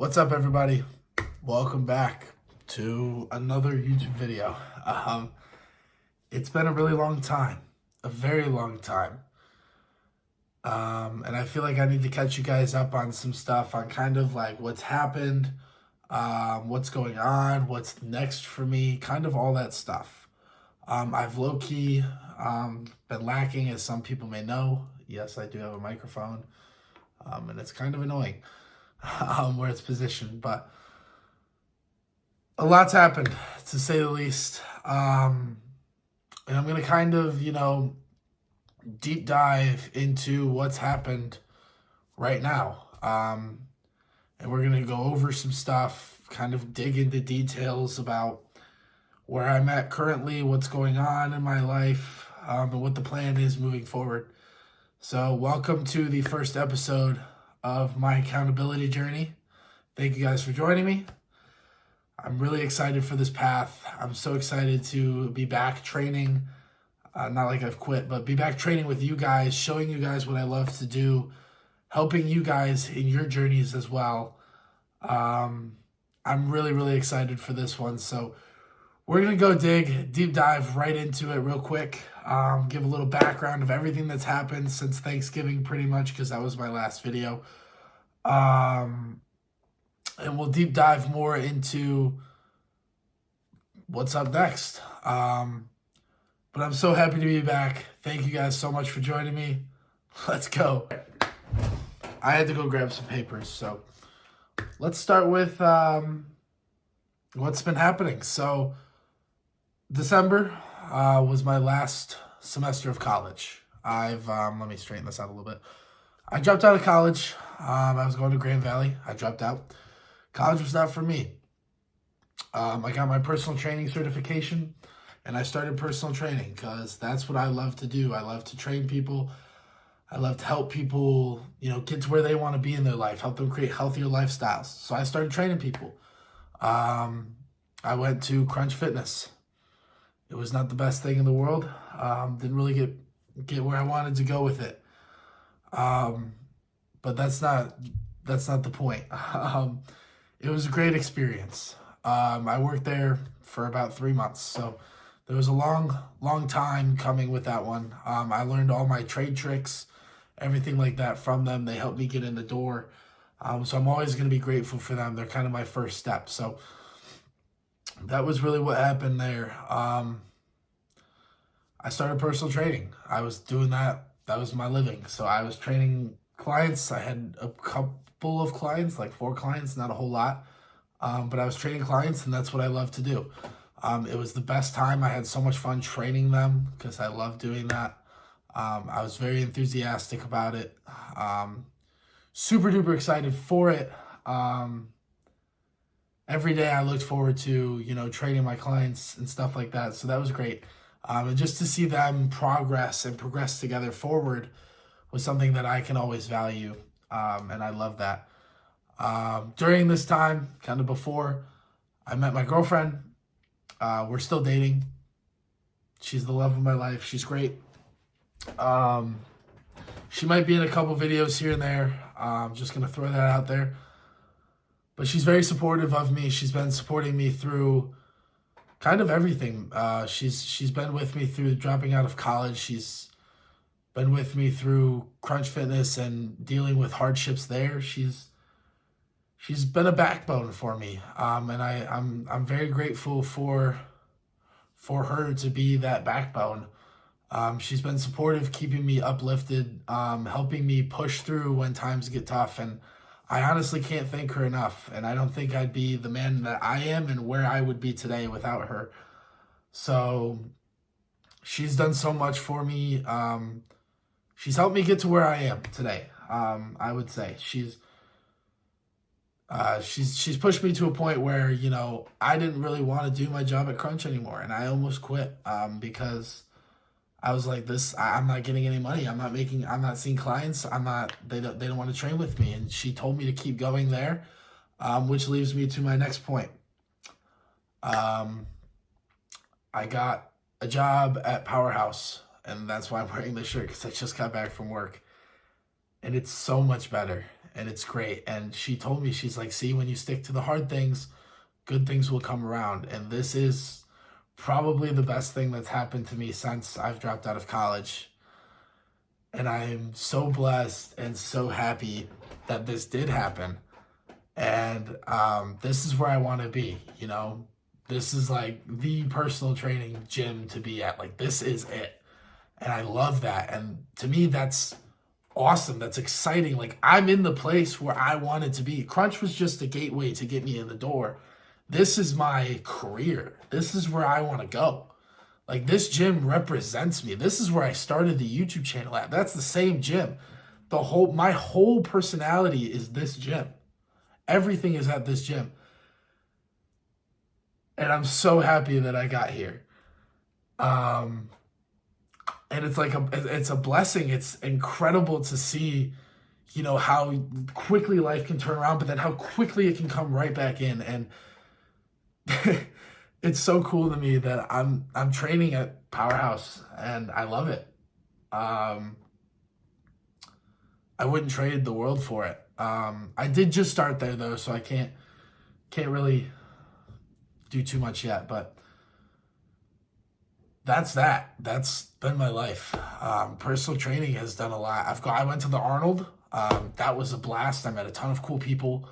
What's up, everybody? Welcome back to another YouTube video. It's been a really long time, a very long time. And I feel like I need to catch you guys up on some stuff on kind of like what's happened, what's going on, what's next for me, kind of all that stuff. I've low-key been lacking, as some people may know. Yes, I do have a microphone, and it's kind of annoying where it's positioned, but a lot's happened, to say the least. And I'm going to kind of, deep dive into what's happened right now. And we're going to go over some stuff, kind of dig into details about where I'm at currently, what's going on in my life, and what the plan is moving forward. So welcome to the first episode of my accountability journey. Thank you guys for joining me. I'm really excited for this path. I'm so excited to be back training. Not like I've quit, but be back training with you guys, showing you guys what I love to do, helping you guys in your journeys as well. I'm really, really excited for this one. So we're going to go deep dive right into it real quick. Give a little background of everything that's happened since Thanksgiving, pretty much, because that was my last video. And we'll deep dive more into what's up next. But I'm so happy to be back. Thank you guys so much for joining me. Let's go. I had to go grab some papers, so let's start with what's been happening. So December was my last semester of college. Let me straighten this out a little bit. I dropped out of college. I was going to Grand Valley. I dropped out. College was not for me. I got my personal training certification, and I started personal training because that's what I love to do. I love to train people. I love to help people, get to where they want to be in their life, help them create healthier lifestyles. So I started training people. I went to Crunch Fitness. It was not the best thing in the world. Didn't really get where I wanted to go with it. But that's not the point. It was a great experience. I worked there for about 3 months, so there was a long time coming with that one. I learned all my trade tricks, everything like that from them. They helped me get in the door. So I'm always going to be grateful for them. They're kind of my first step. So that was really what happened there. I started personal training. I was doing that. That was my living. So I was training clients. I had a couple of clients, like 4 clients, not a whole lot. But I was training clients, and that's what I love to do. It was the best time. I had so much fun training them because I love doing that. I was very enthusiastic about it. Super duper excited for it. Every day I looked forward to, training my clients and stuff like that. So that was great. And just to see them progress together forward was something that I can always value. And I love that. During this time, kind of before, I met my girlfriend. We're still dating. She's the love of my life. She's great. She might be in a couple videos here and there. I'm just going to throw that out there. But she's very supportive of me. She's been supporting me through kind of everything. She's been with me through dropping out of college. She's been with me through Crunch Fitness and dealing with hardships there. She's been a backbone for me, and I'm very grateful for her to be that backbone. She's been supportive, keeping me uplifted, helping me push through when times get tough, and I honestly can't thank her enough. And I don't think I'd be the man that I am and where I would be today without her. So she's done so much for me. She's helped me get to where I am today. I would say she's pushed me to a point where, I didn't really want to do my job at Crunch anymore. And I almost quit because I was like, I'm not getting any money. I'm not seeing clients. They don't want to train with me. And she told me to keep going there, which leads me to my next point. I got a job at Powerhouse, and that's why I'm wearing this shirt, because I just got back from work. And it's so much better. and it's great. And she told me, she's like, see, when you stick to the hard things, good things will come around. And this is probably the best thing that's happened to me since I've dropped out of college. And I'm so blessed and so happy that this did happen. And this is where I want to be, you know. This is like the personal training gym to be at. Like, this is it. And I love that. And to me, that's awesome. That's exciting. Like, I'm in the place where I wanted to be. Crunch was just a gateway to get me in the door. This is my career. This is where I want to go. Like, this gym represents me. This is where I started the YouTube channel at. That's the same gym. My whole personality is this gym. Everything is at this gym. And I'm so happy that I got here. And it's like it's a blessing. It's incredible to see, you know, how quickly life can turn around, but then how quickly it can come right back in. And it's so cool to me that I'm training at Powerhouse, and I love it. I wouldn't trade the world for it. I did just start there though, so I can't really do too much yet, but that's been my life. Personal training has done a lot. I went to the Arnold. That was a blast. I met a ton of cool people.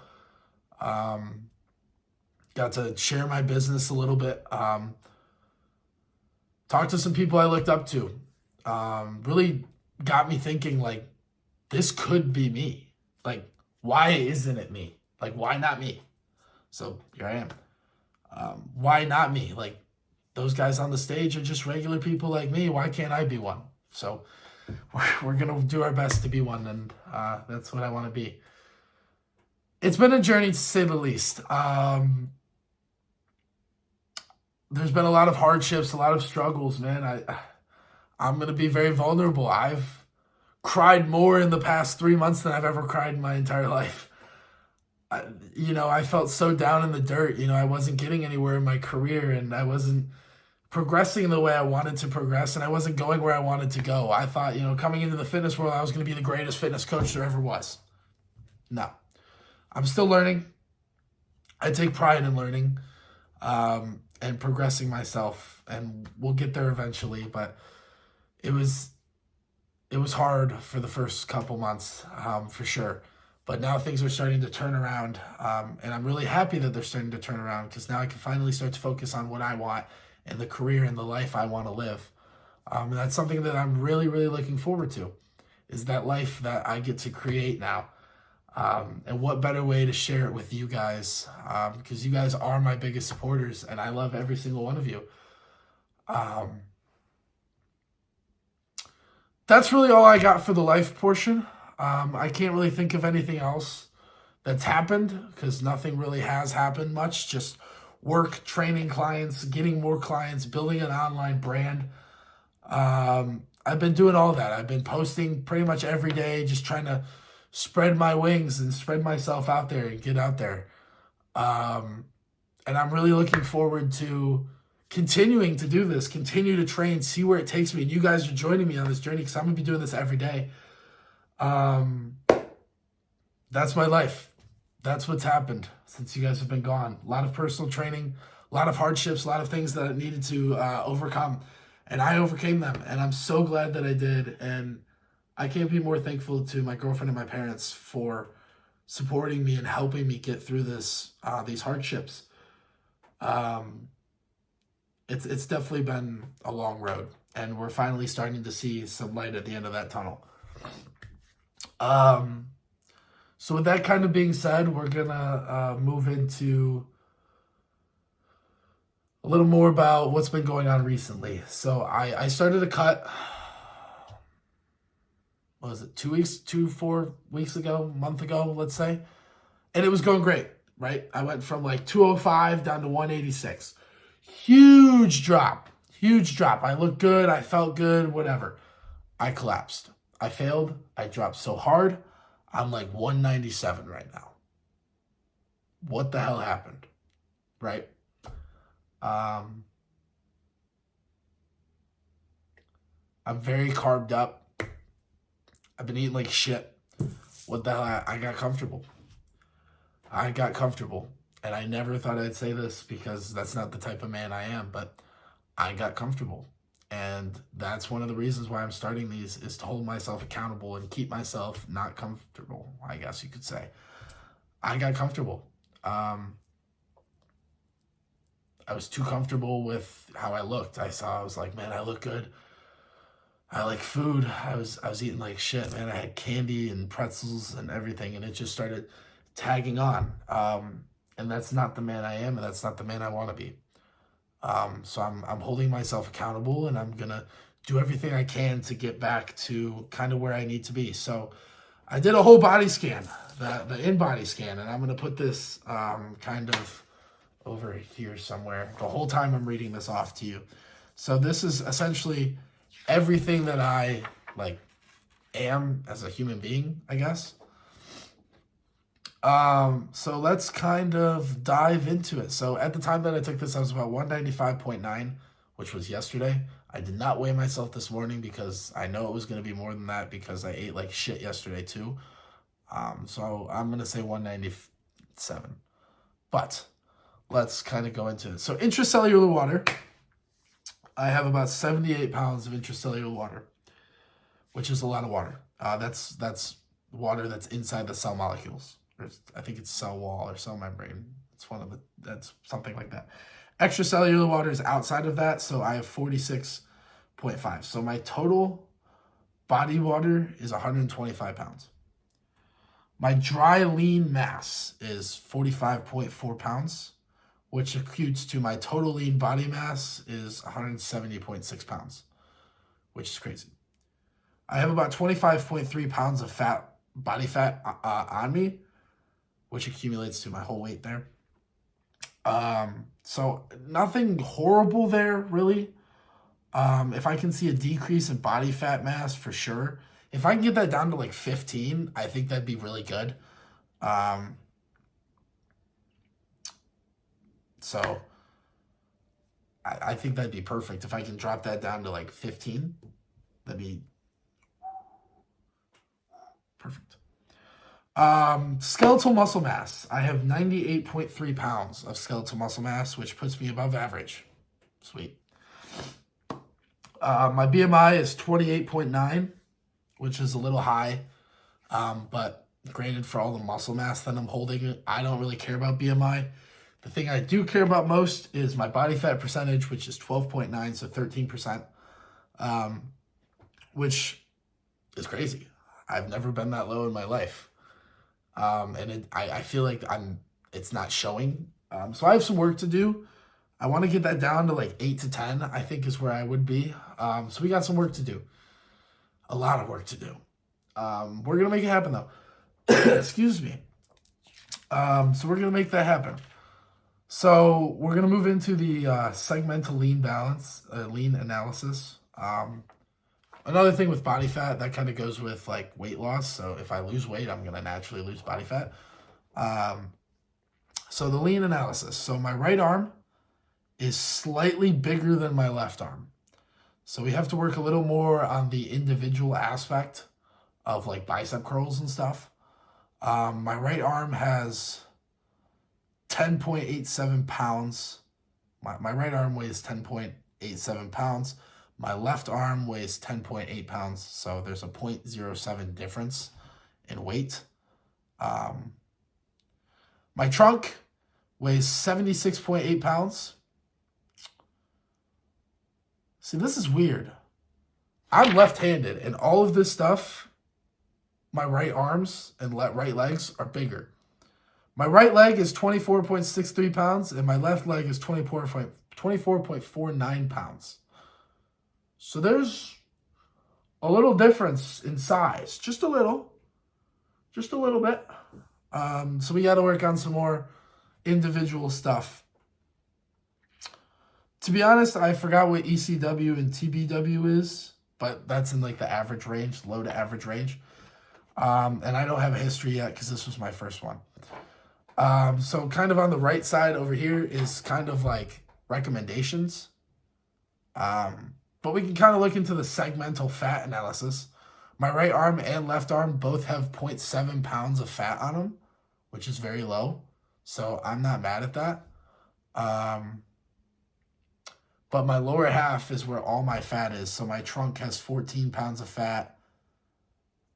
Got to share my business a little bit. Talked to some people I looked up to. Really got me thinking, like, this could be me. Like, why isn't it me? Like, why not me? So here I am. Why not me? Like, those guys on the stage are just regular people like me. Why can't I be one? So we're going to do our best to be one, and that's what I want to be. It's been a journey, to say the least. There's been a lot of hardships, a lot of struggles, man. I'm going to be very vulnerable. I've cried more in the past 3 months than I've ever cried in my entire life. I felt so down in the dirt. I wasn't getting anywhere in my career, and I wasn't progressing the way I wanted to progress, and I wasn't going where I wanted to go. I thought, coming into the fitness world, I was going to be the greatest fitness coach there ever was. No. I'm still learning. I take pride in learning and progressing myself, and we'll get there eventually, but it was hard for the first couple months, for sure. But now things are starting to turn around, and I'm really happy that they're starting to turn around, because now I can finally start to focus on what I want and the career and the life I want to live. And that's something that I'm really, really looking forward to, is that life that I get to create now. And what better way to share it with you guys, because you guys are my biggest supporters, and I love every single one of you. That's really all I got for the life portion. I can't really think of anything else that's happened, because nothing really has happened much. Just work, training clients, getting more clients, building an online brand. I've been doing all that. I've been posting pretty much every day, just trying to spread my wings and spread myself out there and get out there. And I'm really looking forward to continuing to do this, continue to train, see where it takes me. And you guys are joining me on this journey, because I'm going to be doing this every day. That's my life. That's what's happened since you guys have been gone. A lot of personal training, a lot of hardships, a lot of things that I needed to overcome. And I overcame them. And I'm so glad that I did. And I can't be more thankful to my girlfriend and my parents for supporting me and helping me get through these hardships. It's definitely been a long road, and we're finally starting to see some light at the end of that tunnel. So with that kind of being said, we're gonna move into a little more about what's been going on recently. So I started a cut. What was it, 4 weeks ago, a month ago, let's say. And it was going great, right? I went from like 205 down to 186. Huge drop. I looked good. I felt good, whatever. I collapsed. I failed. I dropped so hard. I'm like 197 right now. What the hell happened? Right? I'm very carved up. I've been eating like shit. what the hell? I got comfortable. I got comfortable. And I never thought I'd say this because that's not the type of man I am, but I got comfortable. And that's one of the reasons why I'm starting these, is to hold myself accountable and keep myself not comfortable, I guess you could say. I got comfortable. I was too comfortable with how I looked. I was like, man, I look good. I like food. I was eating like shit, man. I had candy and pretzels and everything, and it just started tagging on. And that's not the man I am, and that's not the man I want to be. So I'm holding myself accountable, and I'm gonna do everything I can to get back to kind of where I need to be. So I did a whole body scan, the in-body scan, and I'm gonna put this kind of over here somewhere. The whole time I'm reading this off to you. So this is essentially everything that I like am as a human being, I guess. So let's kind of dive into it. So at the time that I took this, I was about 195.9, which was yesterday. I did not weigh myself this morning because I know it was going to be more than that because I ate like shit yesterday too. So I'm going to say 197. But let's kind of go into it. So intracellular water, I have about 78 pounds of intracellular water, which is a lot of water. That's water that's inside the cell molecules. I think it's cell wall or cell membrane. That's something like that. Extracellular water is outside of that, so I have 46.5. So my total body water is 125 pounds. My dry lean mass is 45.4 pounds, which acutes to my total lean body mass is 170.6 pounds, which is crazy. I have about 25.3 pounds of body fat on me, which accumulates to my whole weight there. So nothing horrible there, really. If I can see a decrease in body fat mass, for sure. If I can get that down to like 15, I think that'd be really good. So I think that'd be perfect. If I can drop that down to like 15, that'd be perfect. Skeletal muscle mass. I have 98.3 pounds of skeletal muscle mass, which puts me above average. Sweet. My BMI is 28.9, which is a little high. But granted, for all the muscle mass that I'm holding, I don't really care about BMI. The thing I do care about most is my body fat percentage, which is 12.9, so 13%, which is crazy. I've never been that low in my life. I feel like it's not showing. So I have some work to do. I want to get that down to like 8 to 10, I think is where I would be. So we got some work to do. A lot of work to do. We're going to make it happen though. Excuse me. So we're going to make that happen. So we're going to move into the segmental lean balance, lean analysis. Another thing with body fat, that kind of goes with like weight loss. So if I lose weight, I'm going to naturally lose body fat. So the lean analysis. So my right arm is slightly bigger than my left arm. So we have to work a little more on the individual aspect of like bicep curls and stuff. My right arm has 10.87 pounds. My right arm weighs 10.87 pounds. My left arm weighs 10.8 pounds. So there's a 0.07 difference in weight. My trunk weighs 76.8 pounds. See, this is weird. I'm left-handed, and all of this stuff, my right arms and right legs are bigger. My right leg is 24.63 pounds, and my left leg is 24.49 pounds. So there's a little difference in size, just a little bit. So we got to work on some more individual stuff. To be honest, I forgot what ECW and TBW is, but that's in like the average range, low to average range. And I don't have a history yet because this was my first one. So kind of on the right side over here is kind of like recommendations. But we can kind of look into the segmental fat analysis. My right arm and left arm both have 0.7 pounds of fat on them, which is very low. So I'm not mad at that. But my lower half is where all my fat is. So my trunk has 14 pounds of fat.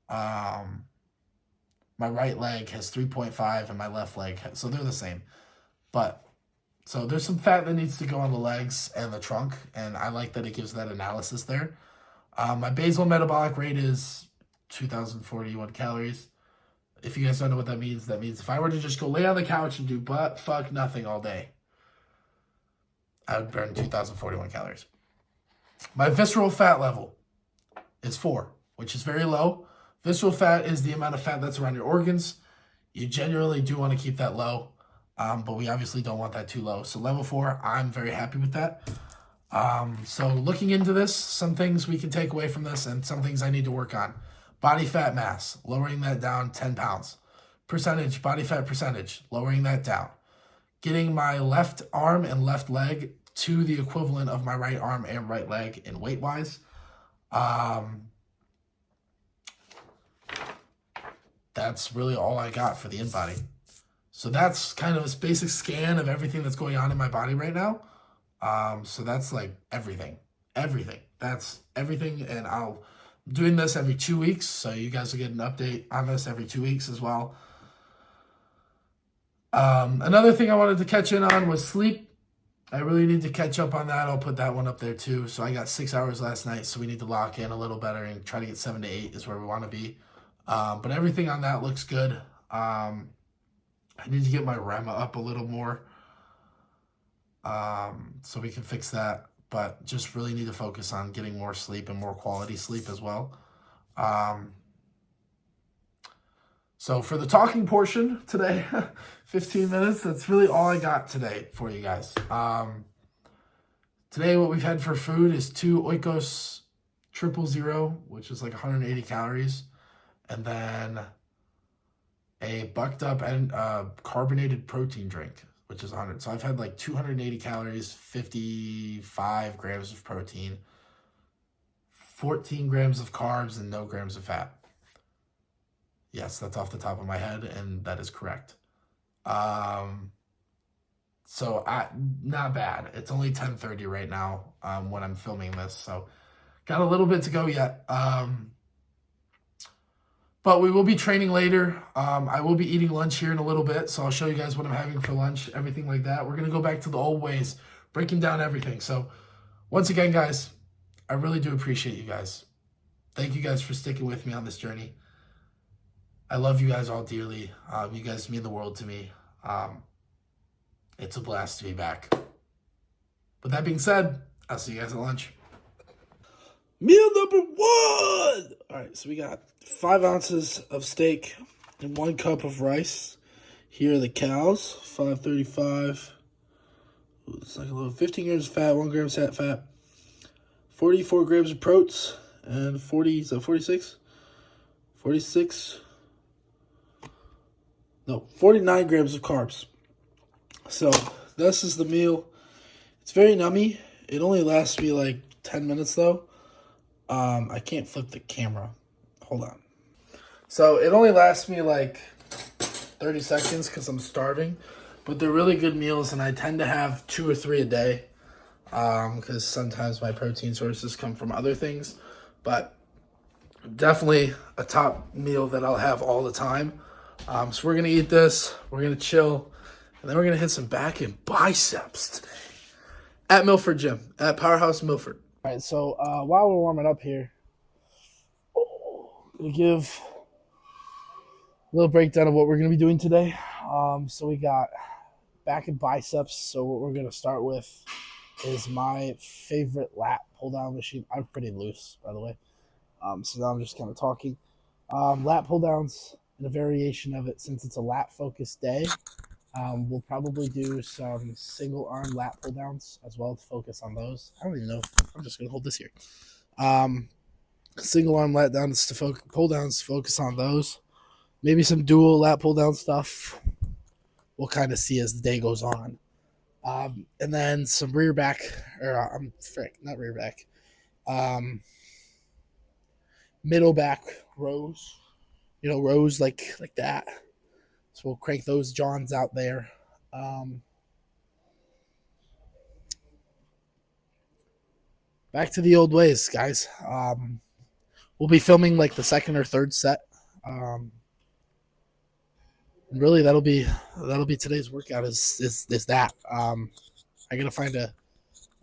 My right leg has 3.5 and my left leg so they're the same. But so there's some fat that needs to go on the legs and the trunk, and I like that it gives that analysis there. My basal metabolic rate is 2,041 calories. If you guys don't know what that means if I were to just go lay on the couch and do butt fuck nothing all day, I would burn 2,041 calories. My visceral fat level is 4, which is very low. Visceral fat is the amount of fat that's around your organs. You generally do want to keep that low, but we obviously don't want that too low. So level 4, I'm very happy with that. So looking into this, some things we can take away from this and some things I need to work on. Body fat mass, lowering that down 10 pounds. Percentage, body fat percentage, lowering that down. Getting my left arm and left leg to the equivalent of my right arm and right leg in weight-wise. That's really all I got for the in-body. So that's kind of a basic scan of everything that's going on in my body right now. So that's like everything. That's everything, and I'm doing this every 2 weeks, so you guys will get an update on this every 2 weeks as well. Another thing I wanted to catch in on was sleep. I really need to catch up on that. I'll put that one up there too. So I got 6 hours last night, so we need to lock in a little better and try to get 7 to 8 is where we want to be. But everything on that looks good. I need to get my REM up a little more, so we can fix that. But just really need to focus on getting more sleep and more quality sleep as well. So for the talking portion today, 15 minutes, that's really all I got today for you guys. Today what we've had for food is 2 Oikos 000, which is like 180 calories. And then a bucked up and carbonated protein drink, which is 100. So I've had like 280 calories, 55 grams of protein, 14 grams of carbs, and no grams of fat. Yes, that's off the top of my head, and that is correct. So not bad. It's only 10:30 right now when I'm filming this, so got a little bit to go yet. But we will be training later. I will be eating lunch here in a little bit, so I'll show you guys what I'm having for lunch, everything like that. We're going to go back to the old ways, breaking down everything. So once again, guys, I really do appreciate you guys. Thank you guys for sticking with me on this journey. I love you guys all dearly. You guys mean the world to me. It's a blast to be back. With that being said, I'll see you guys at lunch. Meal number 1! All right, so we got 5 ounces of steak and 1 cup of rice. Here are the cows, 535. Ooh, it's like a little 15 grams of fat, 1 gram of fat, 44 grams of protein, and 46? 49 grams of carbs. So this is the meal. It's very nummy. It only lasts me like 10 minutes though. I can't flip the camera. Hold on. So it only lasts me like 30 seconds because I'm starving. But they're really good meals, and I tend to have 2 or 3 a day. Because sometimes my protein sources come from other things. But definitely a top meal that I'll have all the time. So we're going to eat this. We're going to chill. And then we're going to hit some back and biceps today. At Milford Gym. At Powerhouse Milford. All right, so while we're warming up here, I'm going to give a little breakdown of what we're going to be doing today. So we got back and biceps. So what we're going to start with is my favorite lat pull-down machine. I'm pretty loose, by the way. So now I'm just kind of talking. Lat pull-downs and a variation of it, since it's a lat-focused day. We'll probably do some single arm lat pull downs as well to focus on those. I don't even know. I'm just going to hold this here. Single arm lat downs to pull downs to focus on those. Maybe some dual lat pull down stuff. We'll kind of see as the day goes on. And then some rear back, or not rear back. middle back rows, rows like that. So we'll crank those Johns out there. Back to the old ways, guys. We'll be filming like the second or third set. And really, that'll be today's workout. Is that I gotta find a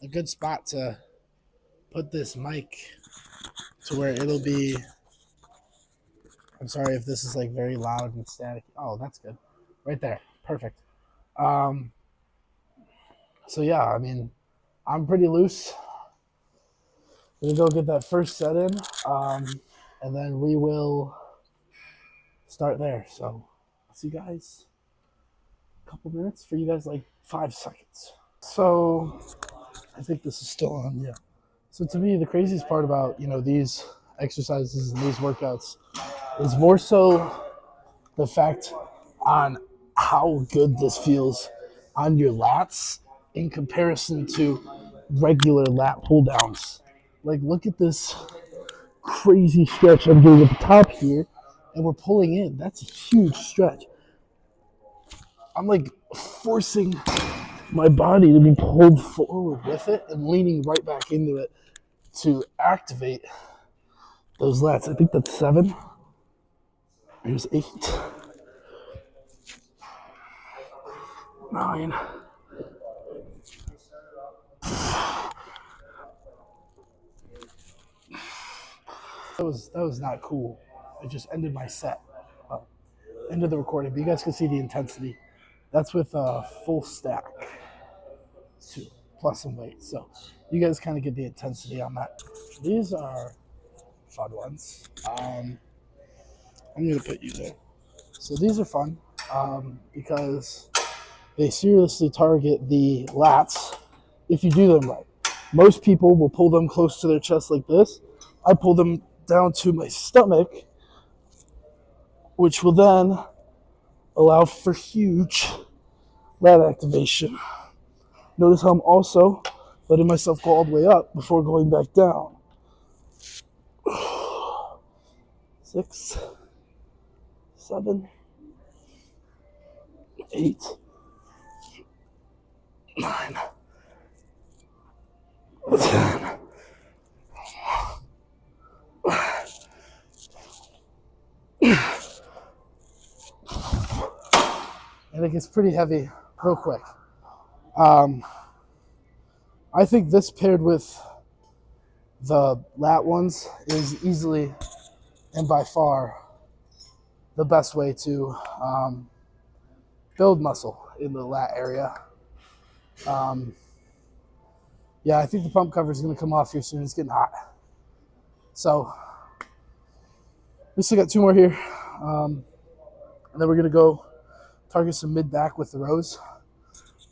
good spot to put this mic to where it'll be. I'm sorry if this is like very loud and static. Oh, that's good. Right there. Perfect. So yeah, I mean, I'm pretty loose. We'll go get that first set in, and then we will start there. So I'll see you guys a couple minutes. For you guys, like 5 seconds. So I think this is still on. Yeah. So to me, the craziest part about these exercises and these workouts is more so the fact on how good this feels on your lats in comparison to regular lat pull downs. Like, look at this crazy stretch I'm doing at the top here, and we're pulling in. That's a huge stretch. I'm like forcing my body to be pulled forward with it and leaning right back into it to activate those lats. I think that's 7. Here's 8. 9. That was not cool. It just ended my set. Ended the recording, but you guys can see the intensity. That's with a full stack too, plus some weight. So you guys kind of get the intensity on that. These are fun ones. I'm gonna put you there. So these are fun because they seriously target the lats if you do them right. Most people will pull them close to their chest like this. I pull them down to my stomach, which will then allow for huge lat activation. Notice how I'm also letting myself go all the way up before going back down. 6, 7, 8, 9, 10. And it gets pretty heavy real quick. I think this paired with the lat ones is easily and by far the best way to build muscle in the lat area. Yeah, I think the pump cover is going to come off here soon. It's getting hot. So we still got 2 more here. And then we're going to go target some mid-back with the rows.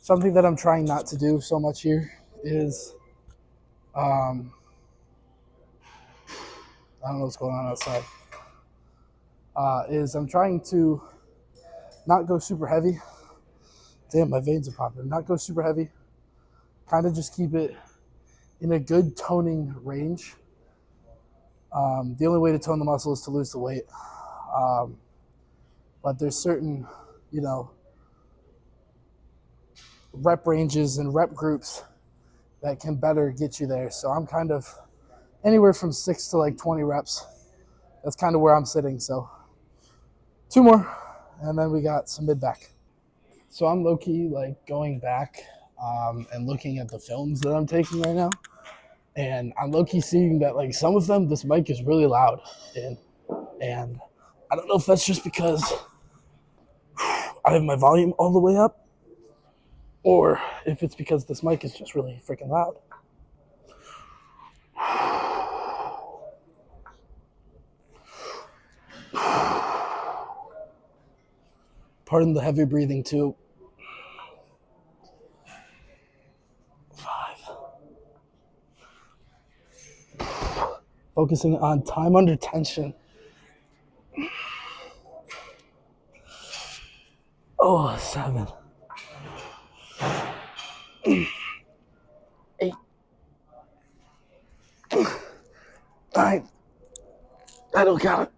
Something that I'm trying not to do so much here is, I don't know what's going on outside, is I'm trying to not go super heavy. Damn, my veins are popping. Not go super heavy. Kind of just keep it in a good toning range. The only way to tone the muscle is to lose the weight. But there's certain, rep ranges and rep groups that can better get you there. So I'm kind of anywhere from 6 to like 20 reps. That's kind of where I'm sitting. So 2 more, and then we got some mid-back. So I'm low-key like going back and looking at the films that I'm taking right now. And I'm low-key seeing that like some of them, this mic is really loud in. And I don't know if that's just because I have my volume all the way up, or if it's because this mic is just really freaking loud. Pardon the heavy breathing too. 5. Focusing on time under tension. 7. 8. 9. I don't count it.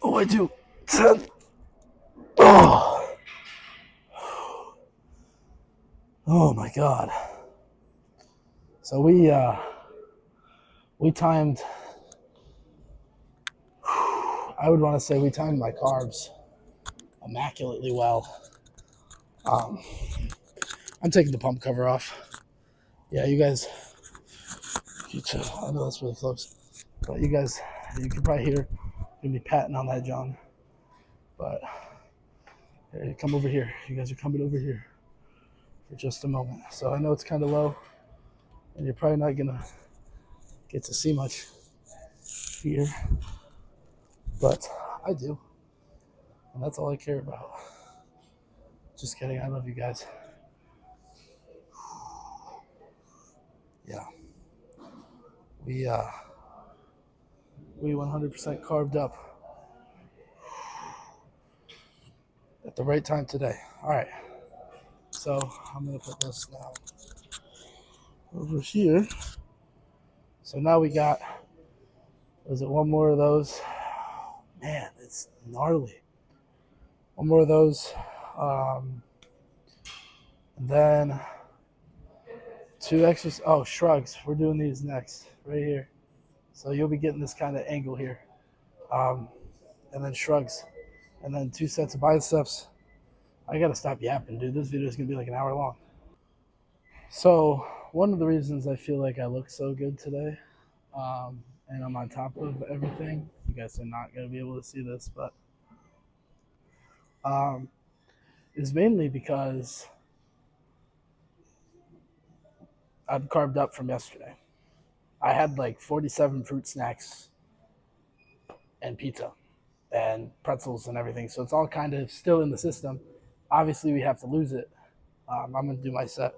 Oh, I do. 10. Oh. Oh my God. So we timed, I would want to say we timed my carbs immaculately well. Um, I'm taking the pump cover off. Yeah, you guys, I know that's really close, but you guys, you can probably hear me patting on that, John. But hey, come over here. You guys are coming over here for just a moment. So I know it's kind of low, and you're probably not gonna get to see much here, but I do, and that's all I care about. Just kidding. I love you guys. Yeah, we 100% carved up at the right time today. All right, so I'm gonna put this now over here. So now we got, was it one more of those? Man, it's gnarly. One more of those. And then two extra, shrugs. We're doing these next, right here. So you'll be getting this kind of angle here. And then shrugs. And then 2 sets of biceps. I gotta stop yapping, dude. This video is gonna be like an hour long. So one of the reasons I feel like I look so good today, and I'm on top of everything, you guys are not gonna be able to see this, but is mainly because I'm carved up from yesterday. I had like 47 fruit snacks and pizza and pretzels and everything. So it's all kind of still in the system. Obviously, we have to lose it. I'm going to do my set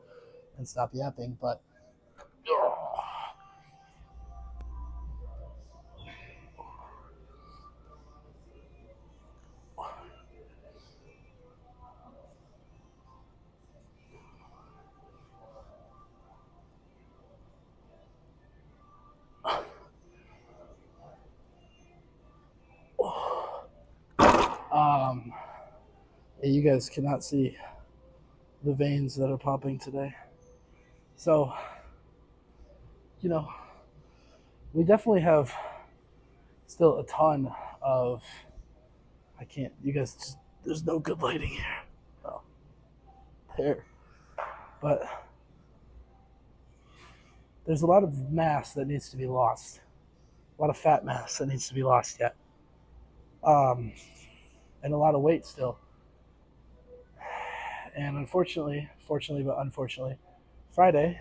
and stop yapping, but you guys cannot see the veins that are popping today. So, we definitely have still a ton of, I can't, you guys, just, there's no good lighting here. Oh, there. But there's a lot of mass that needs to be lost. A lot of fat mass that needs to be lost yet. And a lot of weight still. And fortunately, Friday,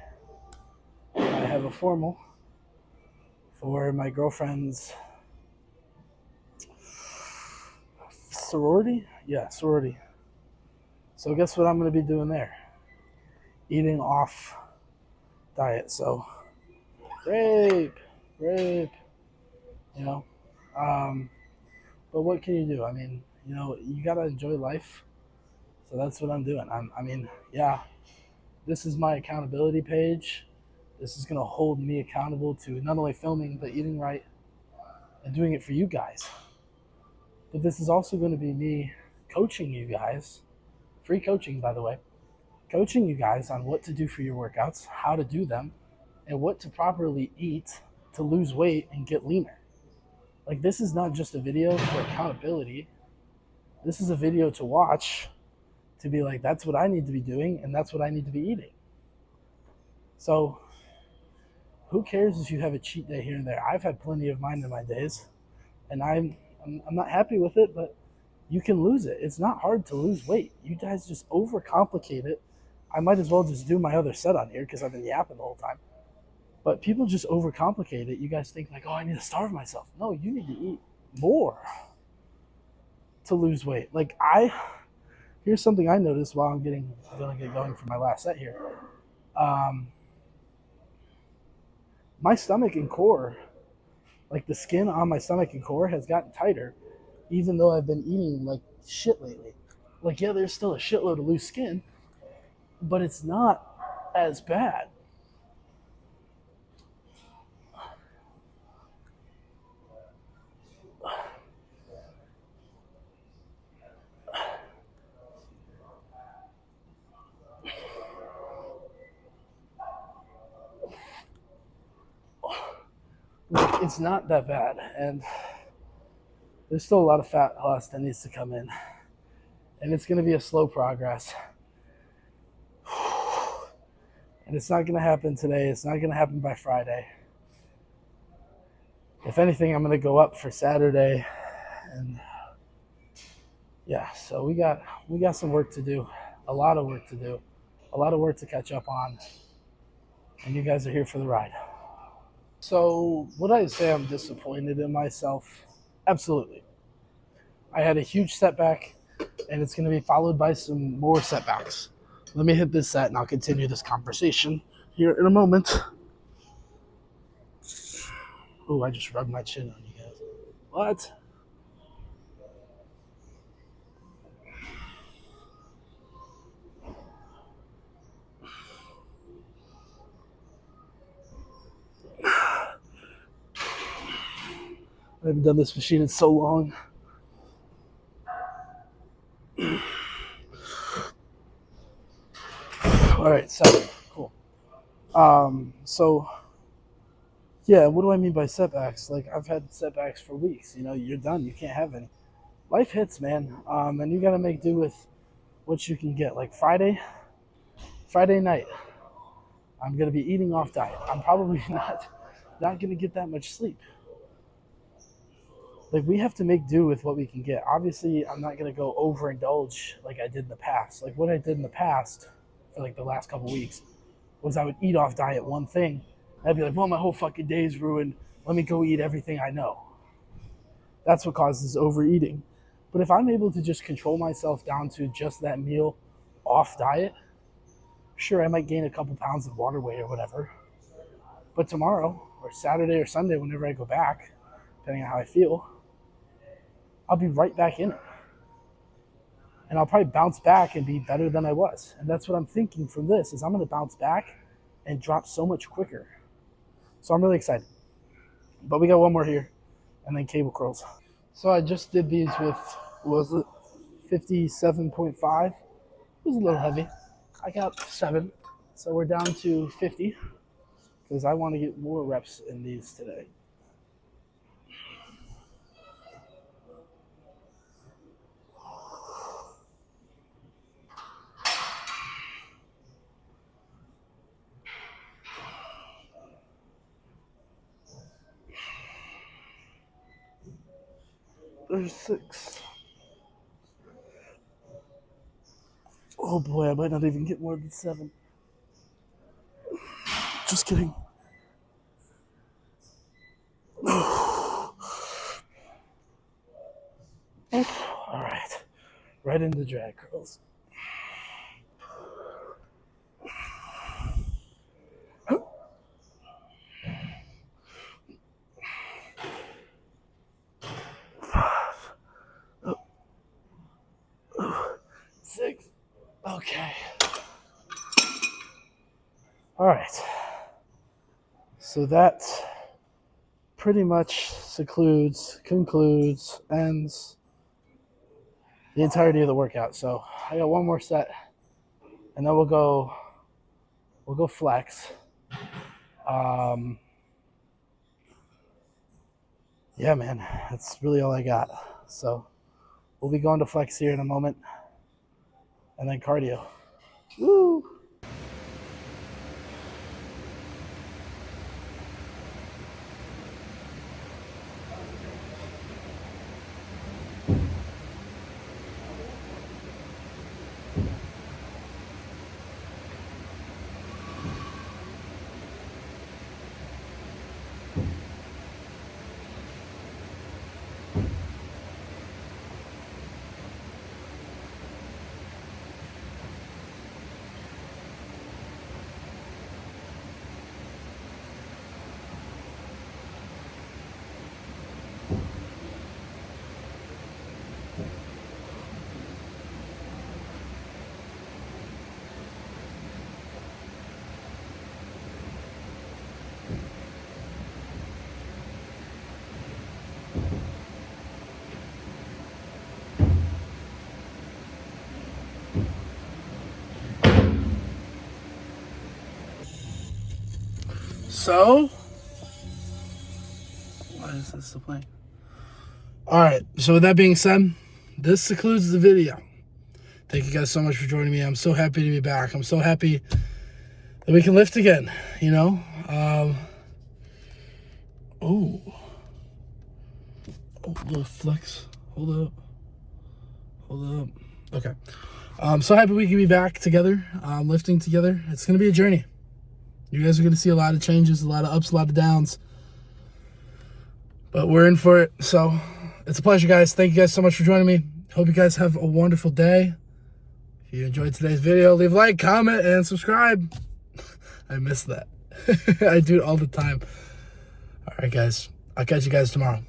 I have a formal for my girlfriend's sorority. Yeah, sorority. So guess what I'm going to be doing there? Eating off diet. So, rape. You know, but what can you do? I mean, you got to enjoy life. So that's what I'm doing. This is my accountability page. This is going to hold me accountable to not only filming, but eating right and doing it for you guys. But this is also going to be me coaching you guys, free coaching, by the way, coaching you guys on what to do for your workouts, how to do them, and what to properly eat to lose weight and get leaner. Like, this is not just a video for accountability. This is a video to watch to be like, that's what I need to be doing, and that's what I need to be eating. So who cares if you have a cheat day here and there? I've had plenty of mine in my days, and I'm not happy with it, but you can lose it. It's not hard to lose weight. You guys just overcomplicate it. I might as well just do my other set on here because I've been yapping the whole time. But people just overcomplicate it. You guys think like, oh, I need to starve myself. No, you need to eat more to lose weight. Like, here's something I noticed while I'm gonna get going for my last set here. My stomach and core, like the skin on my stomach and core has gotten tighter, even though I've been eating like shit lately. Like, yeah, there's still a shitload of loose skin, but it's not as bad. it's not that bad, and there's still a lot of fat loss that needs to come in, and it's going to be a slow progress. And it's not going to happen today. It's not going to happen by Friday. If anything, I'm going to go up for Saturday, and yeah, so we got some work to do, a lot of work to do, a lot of work to catch up on, and you guys are here for the ride. So would I say I'm disappointed in myself? Absolutely. I had a huge setback, and it's going to be followed by some more setbacks. Let me hit this set, and I'll continue this conversation here in a moment. Oh, I just rubbed my chin on you guys. What? I haven't done this machine in so long. All right, 7. Cool. So, yeah, what do I mean by setbacks? Like, I've had setbacks for weeks. You know, you're done. You can't have any. Life hits, man. And you got to make do with what you can get. Like Friday night, I'm going to be eating off diet. I'm probably not going to get that much sleep. Like, we have to make do with what we can get. Obviously, I'm not going to go overindulge like I did in the past. Like, what I did in the past for like the last couple weeks was I would eat off diet one thing. I'd be like, well, my whole fucking day is ruined. Let me go eat everything I know. That's what causes overeating. But if I'm able to just control myself down to just that meal off diet, sure, I might gain a couple pounds of water weight or whatever. But tomorrow or Saturday or Sunday, whenever I go back, depending on how I feel, I'll be right back in it. And I'll probably bounce back and be better than I was. And that's what I'm thinking from this, is I'm going to bounce back and drop so much quicker. So I'm really excited. But we got one more here, and then cable curls. So I just did these with, was it 57.5? It was a little heavy. I got 7. So we're down to 50 because I want to get more reps in these today. There's 6. Oh boy, I might not even get more than 7. Just kidding. All right. Right into drag curls. Six. Okay. All right. So that pretty much concludes, ends the entirety of the workout. So I got one more set, and then we'll go flex. Yeah, man, that's really all I got. So we'll be going to flex here in a moment, and then cardio. Woo! So, is this still playing? All right. So with that being said, this concludes the video. Thank you guys so much for joining me. I'm so happy to be back. I'm so happy that we can lift again, you know? Oh, little flex. Hold up. Okay. I'm so happy we can be back together, lifting together. It's going to be a journey. You guys are going to see a lot of changes, a lot of ups, a lot of downs. But we're in for it. So it's a pleasure, guys. Thank you guys so much for joining me. Hope you guys have a wonderful day. If you enjoyed today's video, leave a like, comment, and subscribe. I miss that. I do it all the time. All right, guys. I'll catch you guys tomorrow.